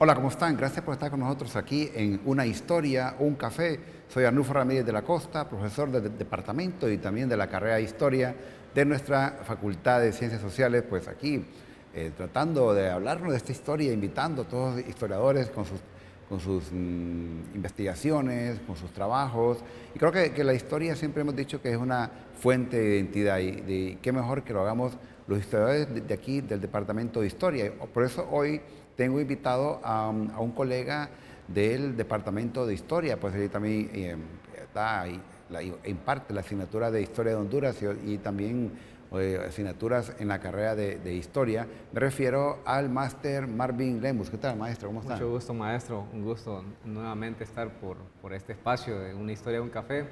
Hola, ¿cómo están? Gracias por estar con nosotros aquí en Una Historia, un café. Soy Arnulfo Ramírez de la Costa, profesor del departamento y también de la carrera de Historia de nuestra Facultad de Ciencias Sociales, pues aquí tratando de hablarnos de esta historia, invitando a todos los historiadores con sus investigaciones, con sus trabajos. Y creo que la historia siempre hemos dicho que es una fuente de identidad y qué mejor que lo hagamos los historiadores de aquí, del Departamento de Historia. Por eso hoy tengo invitado a un colega del Departamento de Historia, pues él también imparte la asignatura de Historia de Honduras y también asignaturas en la carrera de Historia. Me refiero al máster Marvin Lemus. ¿Qué tal, maestro? ¿Cómo está? Mucho gusto, maestro. Un gusto nuevamente estar por este espacio de Una Historia de un Café,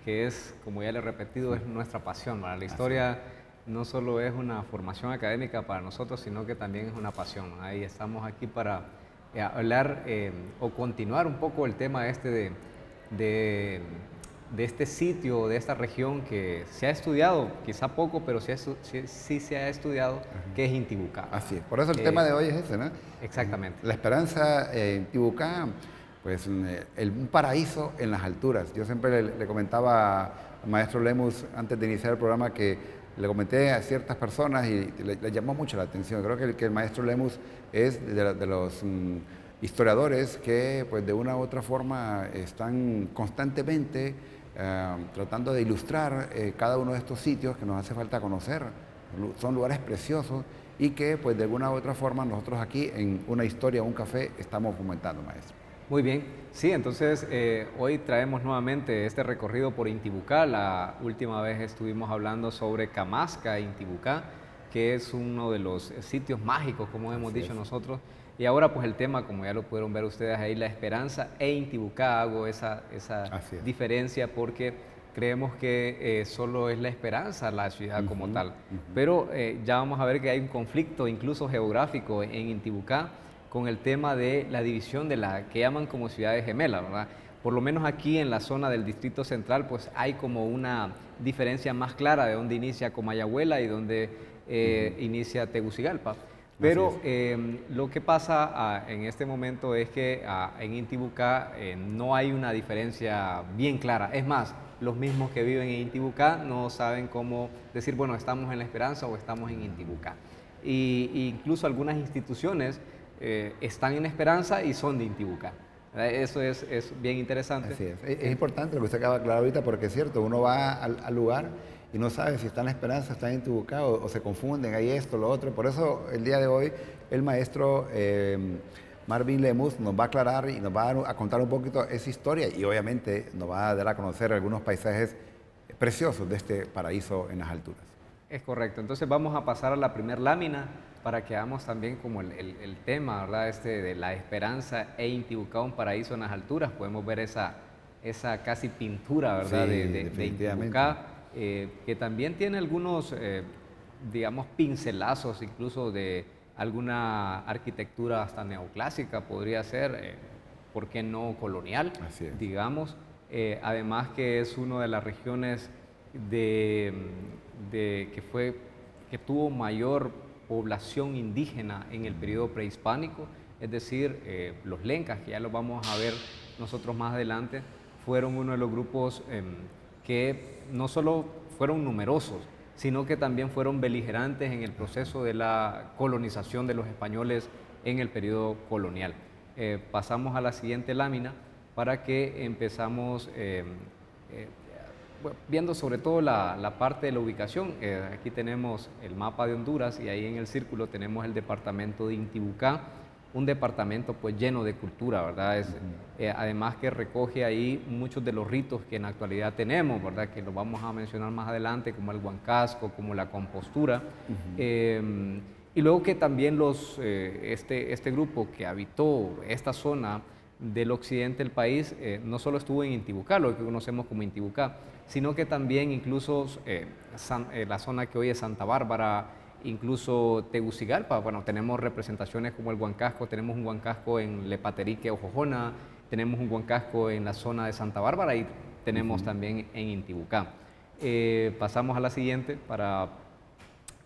que es, como ya le he repetido, es nuestra pasión, ¿verdad? La historia no solo es una formación académica para nosotros, sino que también es una pasión. Ahí estamos aquí para hablar o continuar un poco el tema de, de este sitio, de esta región que se ha estudiado, quizá poco, pero sí se ha estudiado, que es Intibucá. Así es. Por eso el tema de hoy es ese, ¿no? Exactamente. La esperanza en Intibucá, pues un paraíso en las alturas. Yo siempre le comentaba al maestro Lemus antes de iniciar el programa que le comenté a ciertas personas y le llamó mucho la atención. Creo que el maestro Lemus es de los historiadores que pues de una u otra forma están constantemente tratando de ilustrar cada uno de estos sitios que nos hace falta conocer. Son lugares preciosos y que pues de alguna u otra forma nosotros aquí en Una Historia, un café, estamos fomentando, maestro. Muy bien, sí, entonces hoy traemos nuevamente este recorrido por Intibucá. La última vez estuvimos hablando sobre Camasca, Intibucá, que es uno de los sitios mágicos, como hemos dicho nosotros. Y ahora pues el tema, como ya lo pudieron ver ustedes ahí, la esperanza e Intibucá. Hago esa diferencia porque creemos que solo es la esperanza la ciudad como tal. Pero ya vamos a ver que hay un conflicto incluso geográfico en Intibucá con el tema de la división de la que llaman como ciudades gemelas, ¿verdad? Por lo menos aquí en la zona del Distrito Central, pues hay como una diferencia más clara de dónde inicia Comayagüela y dónde inicia Tegucigalpa. Pero lo que pasa en este momento es que en Intibucá no hay una diferencia bien clara. Es más, los mismos que viven en Intibucá no saben cómo decir, bueno, estamos en La Esperanza o estamos en Intibucá. Y incluso algunas instituciones están en Esperanza y son de Intibucá. Eso es bien interesante. Así es. Es importante lo que usted acaba de aclarar ahorita porque es cierto, uno va al lugar y no sabe si está en La Esperanza, está en Intibucá o se confunden, hay esto, lo otro. Por eso el día de hoy el maestro Marvin Lemus nos va a aclarar y nos va a contar un poquito esa historia y obviamente nos va a dar a conocer algunos paisajes preciosos de este paraíso en las alturas. Es correcto. Entonces vamos a pasar a la primera lámina para que hagamos también como el tema, ¿verdad? De la esperanza e Intibucá, un paraíso en las alturas. Podemos ver esa casi pintura, ¿verdad? Sí, de Intibucá, que también tiene algunos, digamos, pincelazos incluso de alguna arquitectura hasta neoclásica, podría ser, ¿por qué no colonial? Así es. Digamos. Además que es una de las regiones que tuvo mayor población indígena en el periodo prehispánico, es decir, los lencas, que ya los vamos a ver nosotros más adelante, fueron uno de los grupos que no solo fueron numerosos, sino que también fueron beligerantes en el proceso de la colonización de los españoles en el periodo colonial. Pasamos a la siguiente lámina para que empezamos viendo sobre todo la parte de la ubicación. Aquí tenemos el mapa de Honduras y ahí en el círculo tenemos el departamento de Intibucá, un departamento pues lleno de cultura, ¿verdad? Además que recoge ahí muchos de los ritos que en la actualidad tenemos, ¿verdad? Que los vamos a mencionar más adelante, como el huancasco, como la compostura. Y luego que también este grupo que habitó esta zona del occidente del país no solo estuvo en Intibucá, lo que conocemos como Intibucá, sino que también incluso la zona que hoy es Santa Bárbara, incluso Tegucigalpa. Bueno, tenemos representaciones como el huancasco, tenemos un huancasco en Lepaterique o Jojona, tenemos un huancasco en la zona de Santa Bárbara y tenemos también en Intibucá. Pasamos a la siguiente para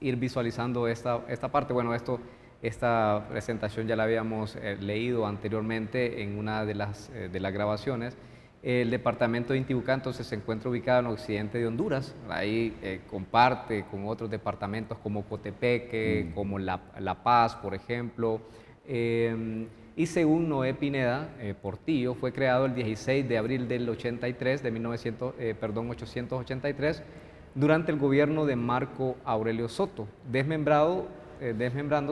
ir visualizando esta parte. Bueno, esto Esta presentación ya la habíamos leído anteriormente en una de las grabaciones. El departamento de Intibucá entonces se encuentra ubicado en el occidente de Honduras. Ahí comparte con otros departamentos como Cotepeque, como La Paz, por ejemplo. Y según Noé Pineda Portillo, fue creado el 16 de abril del 83, de 883, durante el gobierno de Marco Aurelio Soto, desmembrando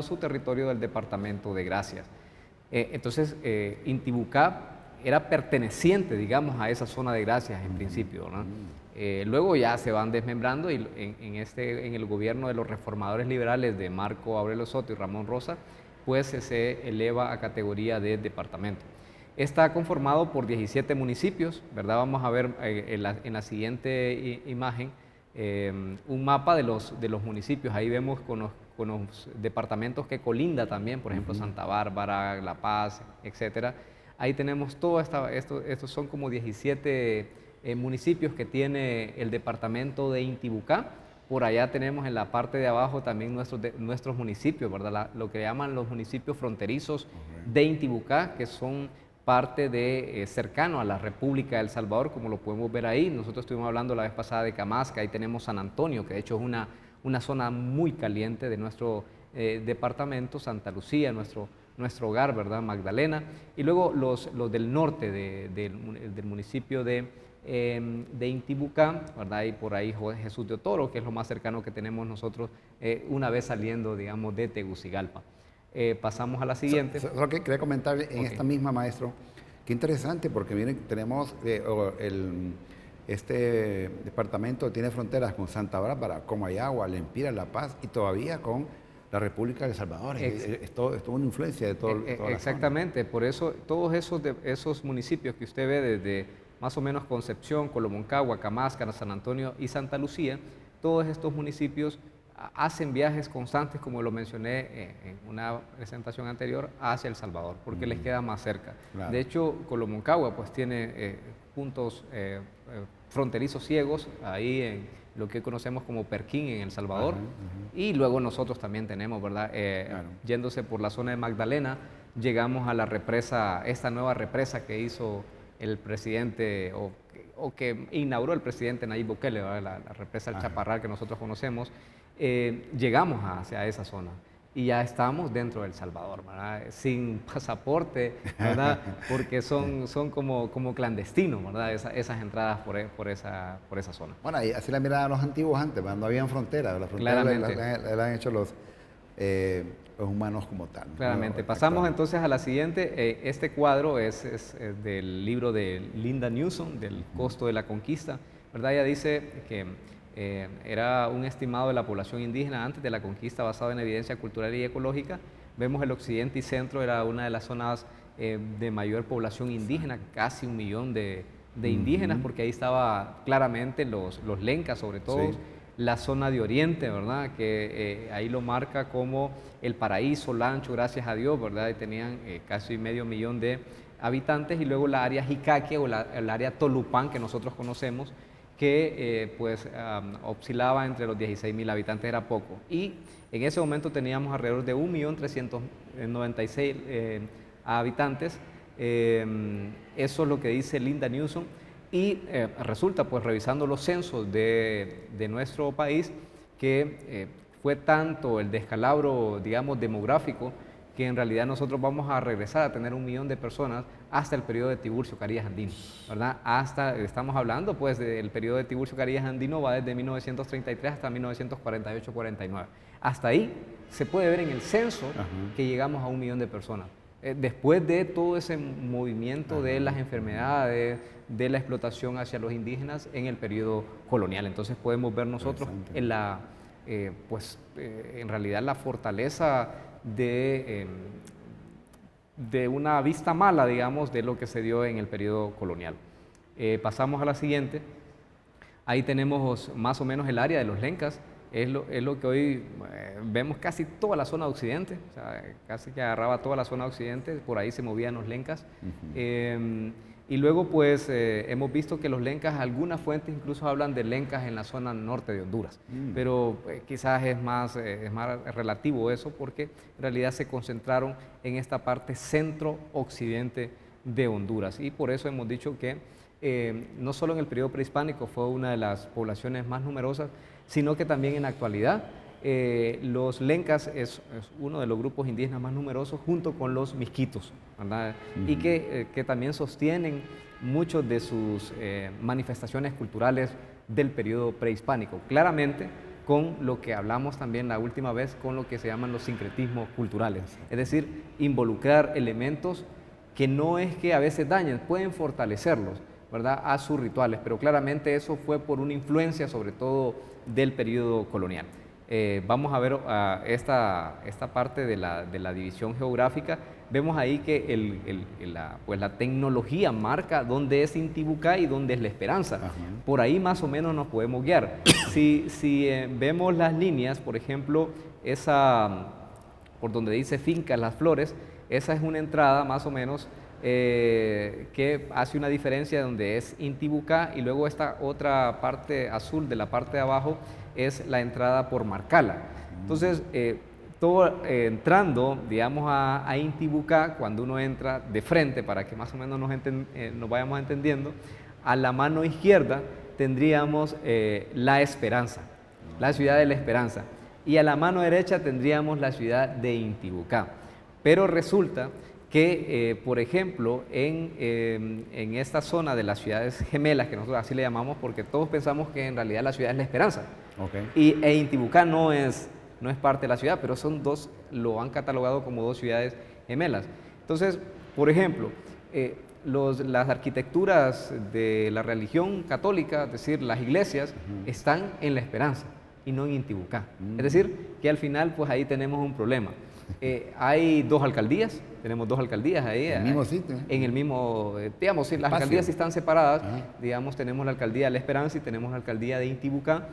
su territorio del departamento de Gracias. Entonces, Intibucá era perteneciente, digamos, a esa zona de Gracias en principio, ¿no? Luego ya se van desmembrando y en el gobierno de los reformadores liberales de Marco Aurelio Soto y Ramón Rosa, pues se eleva a categoría de departamento. Está conformado por 17 municipios, ¿verdad? Vamos a ver en la siguiente imagen un mapa de los municipios. Ahí vemos con los departamentos que colinda también, por ejemplo, Santa Bárbara, La Paz, etcétera. Ahí tenemos estos son como 17 municipios que tiene el departamento de Intibucá. Por allá tenemos en la parte de abajo también nuestros municipios, ¿verdad? Lo que llaman los municipios fronterizos de Intibucá, que son parte cercano a la República de El Salvador, como lo podemos ver ahí. Nosotros estuvimos hablando la vez pasada de Camasca, ahí tenemos San Antonio, que de hecho es una zona muy caliente de nuestro departamento, Santa Lucía, nuestro hogar, ¿verdad? Magdalena, y luego los del norte del municipio de Intibucá, ¿verdad? Y por ahí Jesús de Otoro, que es lo más cercano que tenemos nosotros una vez saliendo, digamos, de Tegucigalpa. Pasamos a la siguiente. Solo que quería comentar en esta misma, maestro, qué interesante, porque miren, tenemos este departamento tiene fronteras con Santa Bárbara, Comayagua, Lempira, La Paz y todavía con la República de El Salvador. Es una influencia de todo. Exactamente, por eso todos esos municipios que usted ve desde más o menos Concepción, Colomoncagua, Camasca, San Antonio y Santa Lucía, todos estos municipios hacen viajes constantes, como lo mencioné en una presentación anterior, hacia El Salvador, porque les queda más cerca. Claro. De hecho, Colomoncagua pues tiene puntos fronterizos ciegos ahí en lo que conocemos como Perquín en El Salvador, y luego nosotros también tenemos, ¿verdad? Claro. Yéndose por la zona de Magdalena, llegamos a la represa, esta nueva represa que hizo el presidente, o que inauguró el presidente Nayib Bukele, la represa del Chaparral que nosotros conocemos. Llegamos hacia esa zona y ya estamos dentro de El Salvador, ¿verdad? Sin pasaporte, ¿verdad? Porque son como clandestinos, ¿verdad? Esas entradas por esa zona. Bueno, y así la miraban los antiguos antes, ¿verdad? No habían fronteras, las fronteras las han hecho los humanos como tal. Claramente. No, pasamos entonces a la siguiente. Este cuadro es del libro de Linda Newsom, del costo de la conquista, ¿verdad? Ella dice que era un estimado de la población indígena antes de la conquista basado en evidencia cultural y ecológica. Vemos el occidente y centro, era una de las zonas de mayor población indígena, casi 1 millón de indígenas, porque ahí estaba claramente los lencas, sobre todo. Sí. La zona de oriente, ¿verdad? Que ahí lo marca como el paraíso, Lancho, gracias a Dios, ¿verdad? Y tenían casi 500 000 de habitantes, y luego la área Jicaque o el área Tolupán que nosotros conocemos, que oscilaba entre los 16.000 habitantes, era poco. Y en ese momento teníamos alrededor de 1.396.000 habitantes. Eso es lo que dice Linda Newsom. Y resulta, pues revisando los censos de nuestro país, que fue tanto el descalabro, digamos, demográfico, que en realidad nosotros vamos a regresar a tener 1 millón de personas hasta el periodo de Tiburcio Carías Andino, ¿verdad? Estamos hablando pues del periodo de Tiburcio Carías Andino, va desde 1933 hasta 1948-49. Hasta ahí se puede ver en el censo que llegamos a 1 millón de personas. Después de todo ese movimiento de las enfermedades, de la explotación hacia los indígenas en el periodo colonial. Entonces podemos ver nosotros en realidad la fortaleza de una vista mala, digamos, de lo que se dio en el periodo colonial. Pasamos a la siguiente. Ahí tenemos más o menos el área de los lencas. Es lo que hoy vemos casi toda la zona occidente, o sea, casi que agarraba toda la zona occidente, por ahí se movían los lencas. Y luego pues hemos visto que los lencas, algunas fuentes incluso hablan de lencas en la zona norte de Honduras, pero quizás es más relativo eso porque en realidad se concentraron en esta parte centro-occidente de Honduras y por eso hemos dicho que no solo en el periodo prehispánico fue una de las poblaciones más numerosas, sino que también en la actualidad los lencas es uno de los grupos indígenas más numerosos junto con los misquitos, ¿verdad? Y que también sostienen muchas de sus manifestaciones culturales del periodo prehispánico, claramente con lo que hablamos también la última vez, con lo que se llaman los sincretismos culturales, es decir, involucrar elementos que no es que a veces dañen, pueden fortalecerlos, ¿verdad?, a sus rituales, pero claramente eso fue por una influencia sobre todo del periodo colonial. Vamos a ver esta parte de la división geográfica. Vemos ahí que la tecnología marca dónde es Intibucá y dónde es La Esperanza. Ajá. Por ahí más o menos nos podemos guiar. Si vemos las líneas, por ejemplo, esa por donde dice Finca Las Flores, esa es una entrada más o menos que hace una diferencia donde es Intibucá y luego esta otra parte azul de la parte de abajo es la entrada por Marcala. Entonces, entrando, digamos, a Intibucá, cuando uno entra de frente, para que más o menos nos vayamos entendiendo, a la mano izquierda tendríamos La Esperanza, la ciudad de La Esperanza, y a la mano derecha tendríamos la ciudad de Intibucá. Pero resulta que, por ejemplo, en esta zona de las ciudades gemelas, que nosotros así le llamamos, porque todos pensamos que en realidad la ciudad es La Esperanza, e Intibucá no es parte de la ciudad, pero son dos, lo han catalogado como dos ciudades gemelas. Entonces, por ejemplo, las arquitecturas de la religión católica, es decir, las iglesias, están en La Esperanza y no en Intibucá. Es decir, que al final, pues ahí tenemos un problema. Hay dos alcaldías, tenemos dos alcaldías ahí. En el mismo sitio. En el mismo, digamos, si las alcaldías están separadas, digamos, tenemos la alcaldía de La Esperanza y tenemos la alcaldía de Intibucá.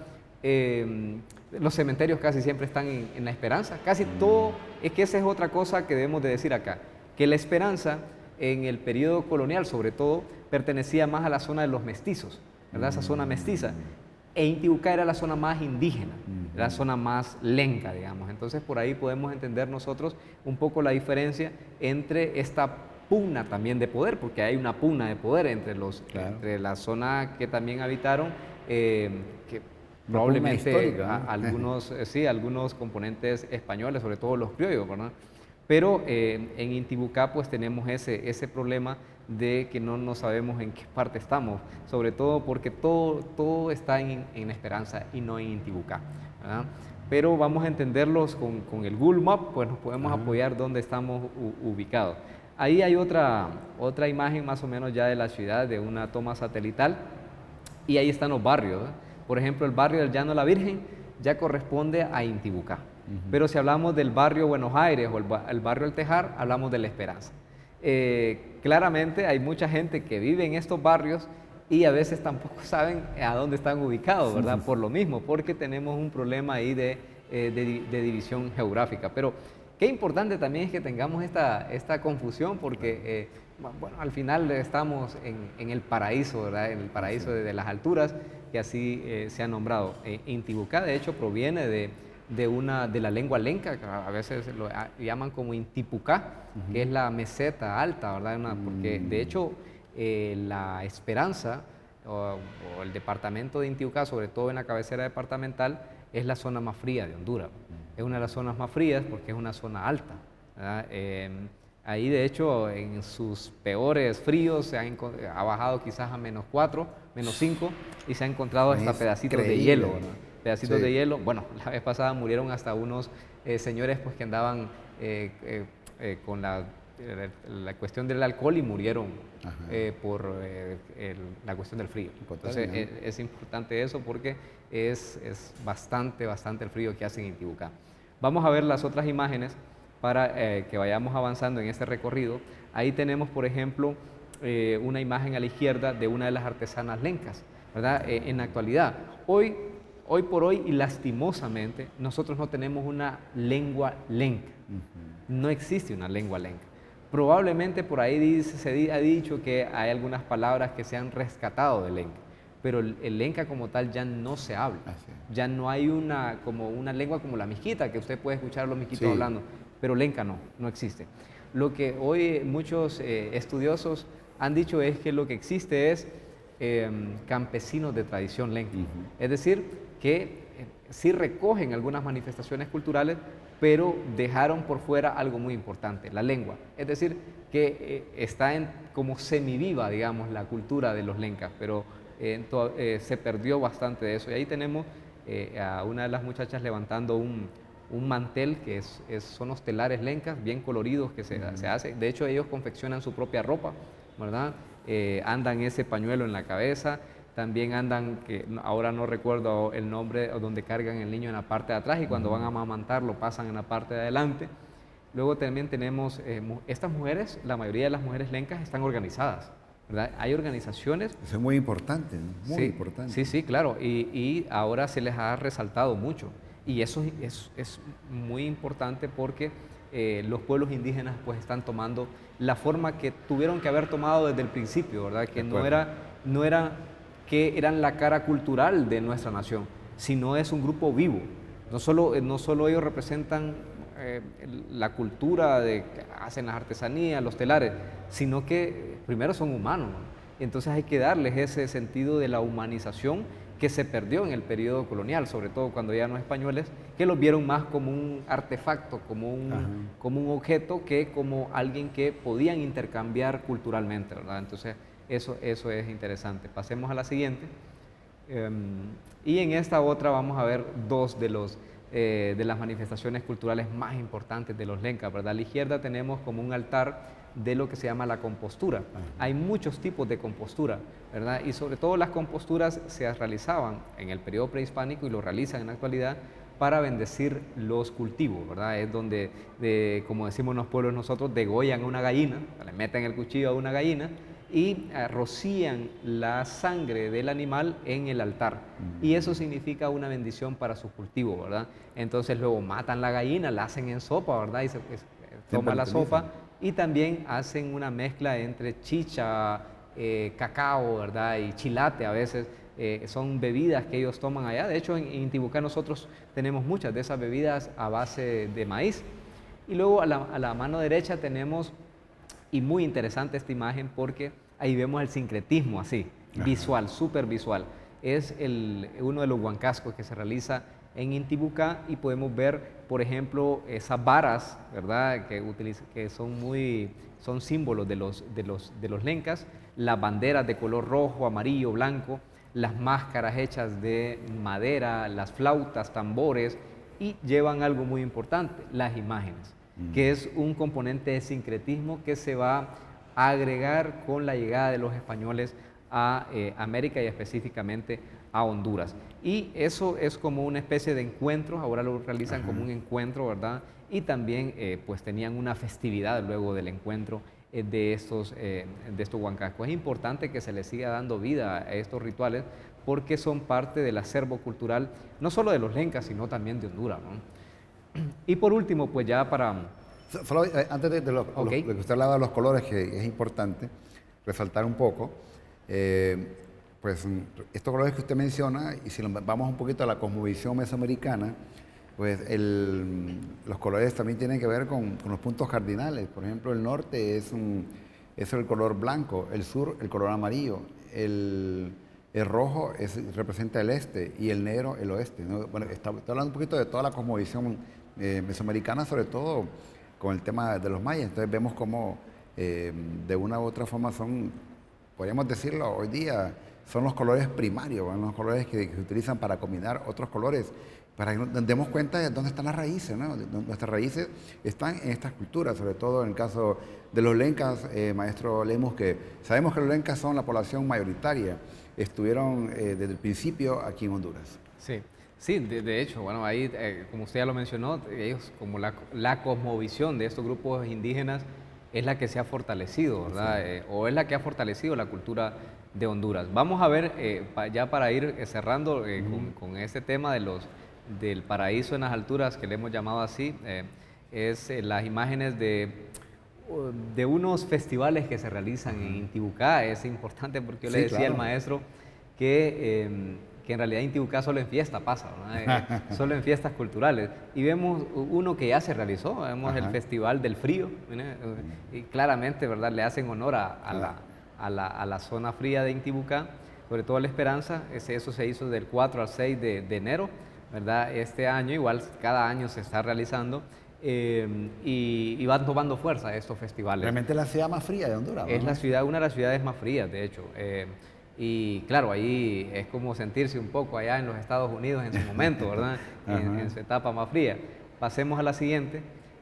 Los cementerios casi siempre están en La Esperanza, casi todo, es que esa es otra cosa que debemos de decir acá, que La Esperanza en el periodo colonial sobre todo pertenecía más a la zona de los mestizos, ¿verdad? Esa zona mestiza, e Intibucá era la zona más indígena, la zona más lenca, digamos. Entonces por ahí podemos entender nosotros un poco la diferencia entre esta pugna también de poder, porque hay una pugna de poder entre la zona que también habitaron, que probablemente algunos componentes españoles, sobre todo los criollos, ¿verdad? Pero en Intibucá pues tenemos ese problema de que no sabemos en qué parte estamos, sobre todo porque todo está en Esperanza y no en Intibucá, ¿verdad? Pero vamos a entenderlos con el Google Map, pues nos podemos apoyar donde estamos ubicados. Ahí hay otra imagen más o menos ya de la ciudad, de una toma satelital, y ahí están los barrios, ¿verdad? Por ejemplo, el barrio del Llano de la Virgen ya corresponde a Intibucá. Pero si hablamos del barrio Buenos Aires o el barrio El Tejar, hablamos de La Esperanza. Claramente hay mucha gente que vive en estos barrios y a veces tampoco saben a dónde están ubicados, ¿verdad? Por lo mismo, porque tenemos un problema ahí de división geográfica. Pero qué importante también es que tengamos esta confusión porque, bueno, al final estamos en el paraíso, ¿verdad? En el paraíso de las alturas, que así se ha nombrado. Intibucá, de hecho, proviene de la lengua lenca, que a veces lo llaman como Intipucá, que es la meseta alta, ¿verdad? Porque de hecho La Esperanza o el departamento de Intibucá, sobre todo en la cabecera departamental, es la zona más fría de Honduras. Es una de las zonas más frías porque es una zona alta, ¿verdad? Ahí de hecho en sus peores fríos ha bajado quizás a -4, -5 y se ha encontrado hasta pedacitos de hielo, ¿verdad? Pedacitos de hielo. Bueno, la vez pasada murieron hasta unos señores pues, que andaban con la cuestión del alcohol y murieron por la cuestión del frío. Entonces es importante eso porque es bastante el frío que hace en Intibucá. Vamos a ver las otras imágenes para que vayamos avanzando en este recorrido. Ahí tenemos, por ejemplo, una imagen a la izquierda de una de las artesanas lencas, ¿verdad? En la actualidad, hoy por hoy y lastimosamente, nosotros no tenemos una lengua lenca. No existe una lengua lenca. Probablemente por ahí ha dicho que hay algunas palabras que se han rescatado del lenca, pero el lenca como tal ya no se habla. Ya no hay como una lengua como la misquita, que usted puede escuchar a los misquitos hablando, pero lenca no existe. Lo que hoy muchos estudiosos han dicho es que lo que existe es campesinos de tradición lenca. Es decir, que sí recogen algunas manifestaciones culturales, pero dejaron por fuera algo muy importante, la lengua. Es decir, que está como semiviva, digamos, la cultura de los lencas, pero se perdió bastante de eso. Y ahí tenemos a una de las muchachas levantando un mantel que son los telares lencas, bien coloridos que se hace. De hecho, ellos confeccionan su propia ropa, ¿verdad? Andan ese pañuelo en la cabeza. También andan, que ahora no recuerdo el nombre, donde cargan el niño en la parte de atrás y cuando van a amamantar lo pasan en la parte de adelante. Luego también tenemos estas mujeres, la mayoría de las mujeres lencas están organizadas, ¿verdad? Hay organizaciones. Eso es muy importante, ¿no? Muy importante. Sí, claro, y ahora se les ha resaltado mucho. Y eso es muy importante porque los pueblos indígenas pues están tomando la forma que tuvieron que haber tomado desde el principio, ¿verdad? Que no era que eran la cara cultural de nuestra nación, sino es un grupo vivo. No solo ellos representan la cultura de que hacen las artesanías, los telares, sino que primero son humanos, ¿no? Entonces hay que darles ese sentido de la humanización que se perdió en el periodo colonial, sobre todo cuando ya los españoles, que los vieron más como un artefacto, como un objeto, que como alguien que podían intercambiar culturalmente, ¿verdad? Entonces, eso es interesante. Pasemos a la siguiente. Y en esta otra vamos a ver dos de las manifestaciones culturales más importantes de los lencas, ¿verdad? A la izquierda tenemos como un altar de lo que se llama la compostura. Hay muchos tipos de compostura, ¿verdad? Y sobre todo las composturas se realizaban en el periodo prehispánico y lo realizan en la actualidad para bendecir los cultivos, ¿verdad? Es donde, como decimos en los pueblos nosotros, degollan una gallina, le meten el cuchillo a una gallina y rocían la sangre del animal en el altar. Y eso significa una bendición para sus cultivos, ¿verdad? Entonces luego matan la gallina, la hacen en sopa, ¿verdad? Y se toma la sopa y también hacen una mezcla entre chicha, cacao, ¿verdad? Y chilate a veces. Son bebidas que ellos toman allá. De hecho, en Intibucá nosotros tenemos muchas de esas bebidas a base de maíz. Y luego a la mano derecha tenemos, y muy interesante esta imagen porque ahí vemos el sincretismo así, visual, súper visual. Es uno de los huancascos que se realiza en Intibucá y podemos ver, por ejemplo, esas varas, ¿verdad? Que son símbolos de los lencas, las banderas de color rojo, amarillo, blanco, las máscaras hechas de madera, las flautas, tambores, y llevan algo muy importante, las imágenes, que es un componente de sincretismo que se va a agregar con la llegada de los españoles a América y específicamente a Honduras. Y eso es como una especie de encuentro, ahora lo realizan como un encuentro, ¿verdad? Y también pues tenían una festividad luego del encuentro de estos huancascos. Es importante que se les siga dando vida a estos rituales porque son parte del acervo cultural, no solo de los lencas, sino también de Honduras, ¿no? Y por último, pues ya para... Solo antes de lo que usted hablaba de los colores, que es importante resaltar un poco, pues estos colores que usted menciona, y si vamos un poquito a la cosmovisión mesoamericana, pues los colores también tienen que ver con los puntos cardinales. Por ejemplo, el norte es el color blanco, el sur el color amarillo, el rojo representa el este y el negro el oeste, ¿no? Bueno, estoy hablando un poquito de toda la cosmovisión mesoamericana, sobre todo con el tema de los mayas. Entonces vemos cómo de una u otra forma podríamos decirlo hoy día, son los colores primarios, ¿no? Los colores que se utilizan para combinar otros colores, para que nos demos cuenta de dónde están las raíces, ¿no? Nuestras raíces están en estas culturas, sobre todo en el caso de los lencas, maestro Lemus, que sabemos que los lencas son la población mayoritaria, estuvieron desde el principio aquí en Honduras. Sí, de hecho, bueno, ahí, como usted ya lo mencionó, ellos, como la cosmovisión de estos grupos indígenas es la que se ha fortalecido, ¿verdad? Sí. O es la que ha fortalecido la cultura de Honduras. Vamos a ver, ya para ir cerrando con este tema del paraíso en las alturas, que le hemos llamado así, es las imágenes de de unos festivales que se realizan en Intibucá. Es importante porque yo le decía al maestro que en realidad Intibucá solo en fiesta pasa, solo en fiestas culturales. Y vemos uno que ya se realizó, vemos el Festival del Frío, y claramente, ¿verdad?, le hacen honor a la zona fría de Intibucá, sobre todo La Esperanza. Eso se hizo del 4 al 6 de enero, ¿verdad? Este año, igual cada año se está realizando. Y van tomando fuerza estos festivales. Realmente la ciudad más fría de Honduras, ¿no? Es la ciudad, una de las ciudades más frías, de hecho. Y claro, ahí es como sentirse un poco allá en los Estados Unidos en su momento, ¿verdad? En su etapa más fría. Pasemos a la siguiente.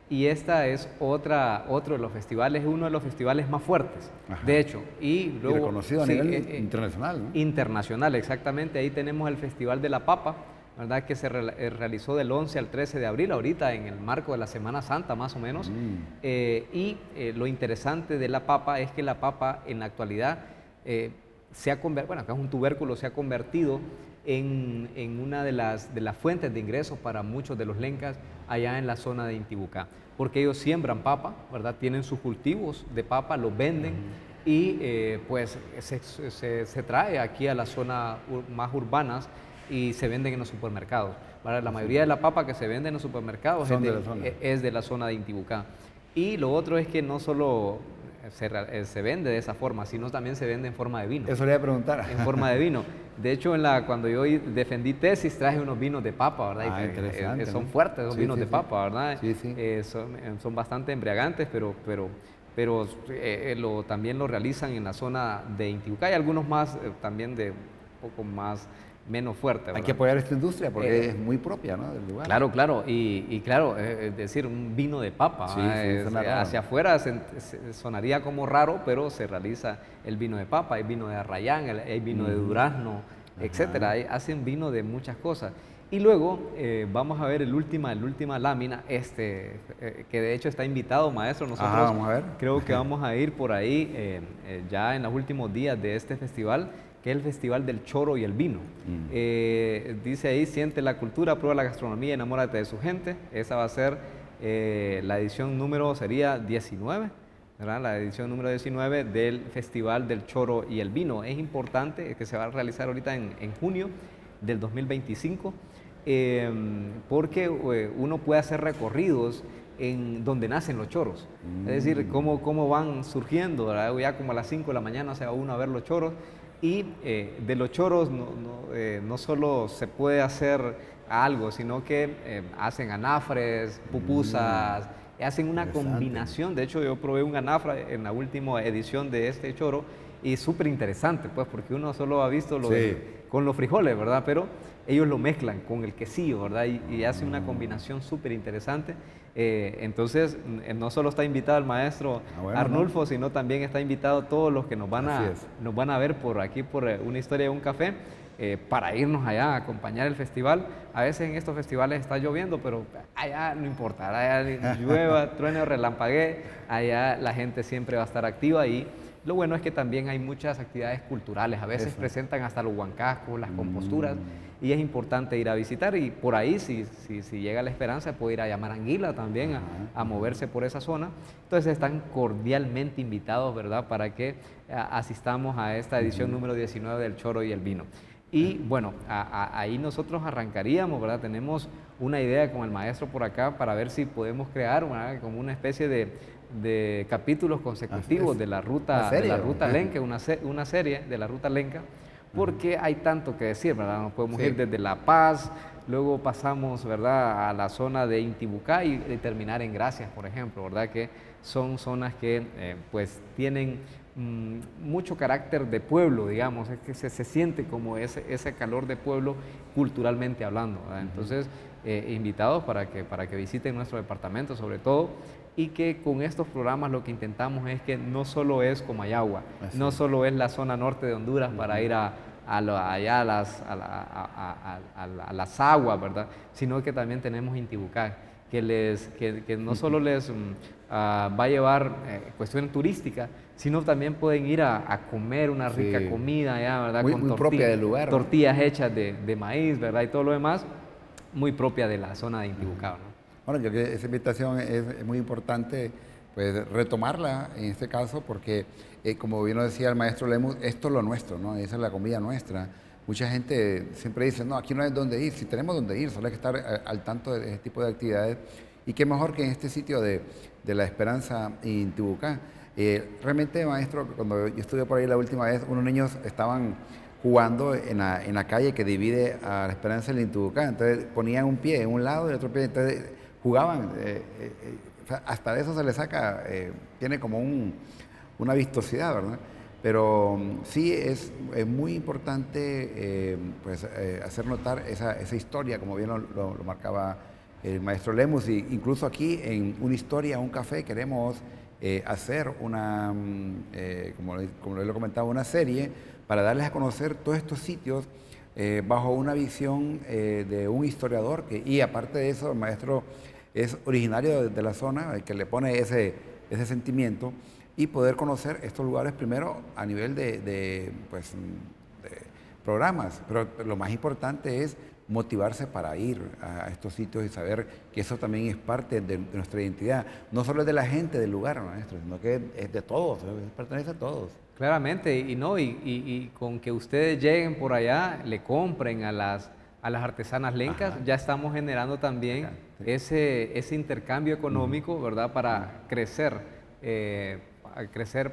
Y esta es otro de los festivales, uno de los festivales más fuertes, de hecho. Y luego, reconocido a nivel internacional, ¿no? Internacional, exactamente. Ahí tenemos el Festival de la Papa, ¿verdad?, que se realizó del 11 al 13 de abril, ahorita en el marco de la Semana Santa más o menos. Lo interesante de la papa es que la papa en la actualidad se ha convertido, bueno, acá es un tubérculo, se ha convertido en una de las fuentes de ingresos para muchos de los lencas allá en la zona de Intibucá, porque ellos siembran papa, ¿verdad?, tienen sus cultivos de papa, los venden y pues se trae aquí a las zonas más urbanas y se venden en los supermercados. Para la mayoría de la papa que se vende en los supermercados es de la zona de Intibucá. Y lo otro es que no solo se vende de esa forma, sino también se vende en forma de vino. Eso le iba a preguntar. En forma de vino. De hecho, cuando yo defendí tesis, traje unos vinos de papa, ¿verdad? Interesante, son ¿no? fuertes los vinos de papa, ¿verdad? Son bastante embriagantes, pero también lo realizan en la zona de Intibucá. Hay algunos más también de un poco menos fuerte, ¿verdad? Hay que apoyar esta industria porque es muy propia, ¿no?, del lugar. Claro, claro, y claro, es decir, un vino de papa, hacia afuera sonaría como raro, pero se realiza el vino de papa, hay vino de arrayán, hay vino de durazno, etcétera, hacen vino de muchas cosas. Y luego vamos a ver la última lámina, que de hecho está invitado, maestro. Nosotros vamos a ver. Creo que vamos a ir por ahí ya en los últimos días de este festival, que es el Festival del Choro y el Vino. Dice ahí: siente la cultura, prueba la gastronomía, enamórate de su gente. Esa va a ser la edición sería 19, ¿verdad? La edición número 19 del Festival del Choro y el Vino. Es importante, que se va a realizar ahorita en junio del 2025, porque uno puede hacer recorridos en donde nacen los choros, es decir, cómo van surgiendo, ¿verdad? Ya como a las 5 de la mañana se va uno a ver los choros. Y de los choros no solo se puede hacer algo, sino que hacen anafres, pupusas, hacen una combinación. De hecho, yo probé un anafre en la última edición de este choro y súper interesante, pues, porque uno solo ha visto con los frijoles, ¿verdad? Pero ellos lo mezclan con el quesillo, ¿verdad? Y hacen una combinación súper interesante. Entonces, no solo está invitado el maestro Arnulfo, sino también está invitado todos los que nos van a ver por aquí, por Una Historia de un Café, para irnos allá a acompañar el festival. A veces en estos festivales está lloviendo, pero allá no importa, allá llueva, truene o relampaguee, allá la gente siempre va a estar activa. Y lo bueno es que también hay muchas actividades culturales, a veces presentan hasta los huancascos, las composturas, y es importante ir a visitar. Y por ahí, si llega La Esperanza, puede ir a Yamaranguila también, a moverse por esa zona. Entonces están cordialmente invitados, ¿verdad?, para que asistamos a esta edición número 19 del Choro y el Vino. Y bueno, ahí nosotros arrancaríamos, ¿verdad? Tenemos una idea con el maestro por acá para ver si podemos crear como una especie de capítulos consecutivos de la ruta Lenca, una serie de la ruta Lenca, porque hay tanto que decir, ¿verdad? Nos podemos ir desde La Paz, luego pasamos, ¿verdad?, a la zona de Intibucá y terminar en Gracias, por ejemplo, ¿verdad?, que son zonas que pues tienen mucho carácter de pueblo, digamos, es que se siente como ese calor de pueblo culturalmente hablando, ¿verdad? Entonces, invitados para que visiten nuestro departamento sobre todo, y que con estos programas lo que intentamos es que no solo es Comayagua, no solo es la zona norte de Honduras para ir allá a las aguas, ¿verdad?, sino que también tenemos Intibucá, que no solo les va a llevar cuestiones turísticas, sino también pueden ir a comer una rica comida allá, ¿verdad?, muy propia del lugar, tortillas hechas de maíz, ¿verdad?, y todo lo demás, muy propia de la zona de Intibucá, ¿no? Bueno, yo creo que esa invitación es muy importante pues retomarla en este caso, porque como bien lo decía el maestro Lemus, esto es lo nuestro, ¿no? Esa es la comida nuestra. Mucha gente siempre dice, no, aquí no hay dónde ir, si tenemos dónde ir, solo hay que estar al tanto de ese tipo de actividades. Y qué mejor que en este sitio de La Esperanza y Intibucá. Realmente, maestro, cuando yo estuve por ahí la última vez, unos niños estaban jugando en la calle que divide a La Esperanza y el Intibucá. Entonces ponían un pie en un lado y el otro pie, entonces jugaban. O sea, hasta eso se le saca, tiene como una vistosidad, ¿verdad? Pero sí es muy importante pues, hacer notar esa historia, como bien lo marcaba el maestro Lemus, y incluso aquí en Una Historia, un café, queremos hacer una, como le comentaba, una serie para darles a conocer todos estos sitios bajo una visión de un historiador, y aparte de eso, el maestro es originario de la zona, el que le pone ese sentimiento, y poder conocer estos lugares primero a nivel pues, de programas, pero lo más importante es motivarse para ir a estos sitios y saber que eso también es parte de nuestra identidad. No solo es de la gente del lugar, maestro, sino que es de todos, pertenece a todos. Claramente, y no, y con que ustedes lleguen por allá, le compren a las artesanas lencas, ya estamos generando también ese intercambio económico, ¿verdad? Para crecer,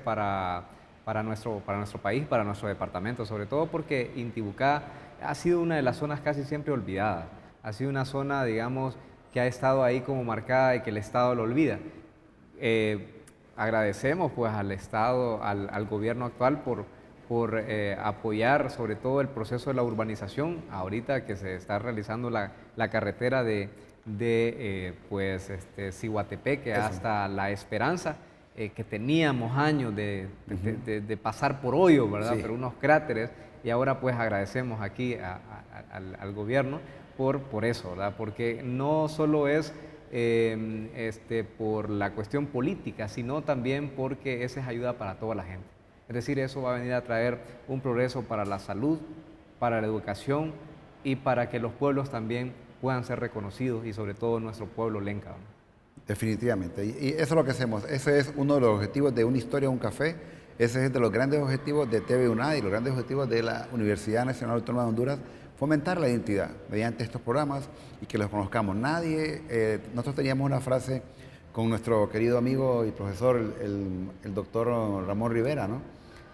para nuestro país, para nuestro departamento, sobre todo porque Intibucá ha sido una de las zonas casi siempre olvidadas. Ha sido una zona, digamos, que ha estado ahí como marcada y que el Estado lo olvida. Agradecemos pues al Estado, al gobierno actual por apoyar sobre todo el proceso de la urbanización. Ahorita que se está realizando la carretera pues, Ciguatepeque hasta La Esperanza, que teníamos años de pasar por hoyo, ¿verdad? Sí. Pero unos cráteres, y ahora pues agradecemos aquí al gobierno por eso, ¿verdad? Porque no solo es por la cuestión política, sino también porque esa es ayuda para toda la gente. Es decir, eso va a venir a traer un progreso para la salud, para la educación y para que los pueblos también puedan ser reconocidos, y sobre todo nuestro pueblo lenca, ¿no? Definitivamente, y eso es lo que hacemos. Ese es uno de los objetivos de Una Historia, un café. Ese es de los grandes objetivos de TV UNAD y los grandes objetivos de la Universidad Nacional Autónoma de Honduras, fomentar la identidad mediante estos programas y que los conozcamos. Nosotros teníamos una frase con nuestro querido amigo y profesor, el doctor Ramón Rivera, ¿no?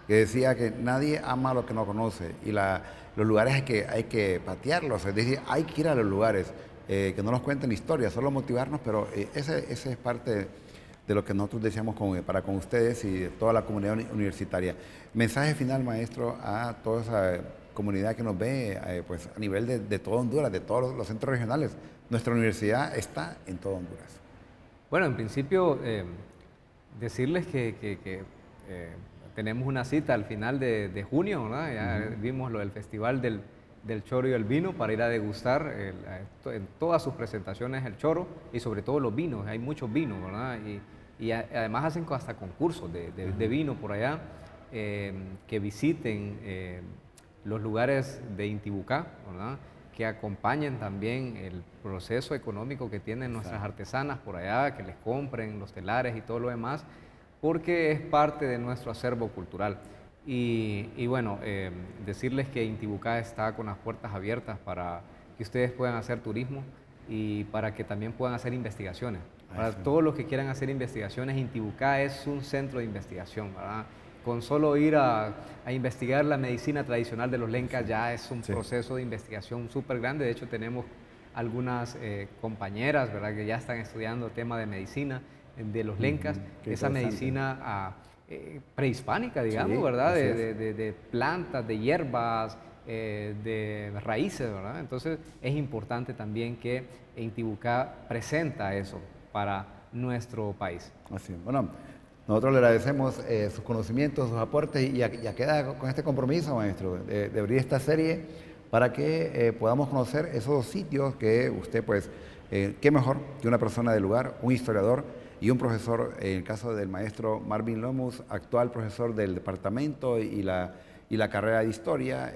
Que decía que nadie ama lo que no conoce, y los lugares hay que patearlos, es decir, hay que ir a los lugares, que no nos cuenten historias, solo motivarnos, pero ese es parte de lo que nosotros deseamos para con ustedes y de toda la comunidad universitaria. Mensaje final, maestro, a toda esa comunidad que nos ve pues, a nivel de todo Honduras, de todos los centros regionales. Nuestra universidad está en todo Honduras. Bueno, en principio, decirles que tenemos una cita al final de junio, ¿verdad? Ya vimos lo del Festival del Choro y el Vino, para ir a degustar en todas sus presentaciones el choro y sobre todo los vinos. Hay muchos vinos, ¿verdad? Y además hacen hasta concursos de vino por allá, que visiten los lugares de Intibucá, ¿verdad? Que acompañen también el proceso económico que tienen nuestras artesanas por allá, que les compren los telares y todo lo demás, porque es parte de nuestro acervo cultural. Y bueno, decirles que Intibucá está con las puertas abiertas para que ustedes puedan hacer turismo y para que también puedan hacer investigaciones. Para todos los que quieran hacer investigaciones, Intibucá es un centro de investigación, ¿verdad? Con solo ir a investigar la medicina tradicional de los lencas ya es un proceso de investigación súper grande. De hecho, tenemos algunas compañeras, ¿verdad?, que ya están estudiando tema de medicina de los lencas, esa medicina prehispánica, digamos, ¿verdad? De plantas, de hierbas, de raíces, ¿verdad? Entonces es importante también que Intibucá presenta eso para nuestro país. Así, bueno, nosotros le agradecemos sus conocimientos, sus aportes, y ya queda con este compromiso, maestro, de abrir esta serie para que podamos conocer esos sitios que usted, pues, qué mejor que una persona del lugar, un historiador y un profesor, en el caso del maestro Marvin Lemus, actual profesor del departamento y la carrera de Historia,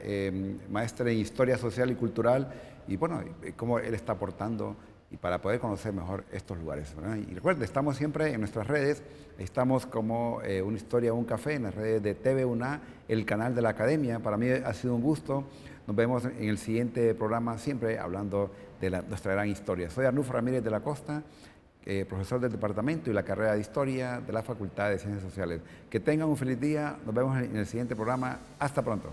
maestro en Historia Social y Cultural, y bueno, cómo él está aportando y para poder conocer mejor estos lugares, ¿verdad? Y recuerden, estamos siempre en nuestras redes, estamos como Una Historia, Un Café, en las redes de TV UNA, el canal de la Academia. Para mí ha sido un gusto. Nos vemos en el siguiente programa, siempre hablando de nuestra gran historia. Soy Arnulfo Ramírez de la Costa, profesor del departamento y la carrera de Historia de la Facultad de Ciencias Sociales. Que tengan un feliz día. Nos vemos en el siguiente programa. Hasta pronto.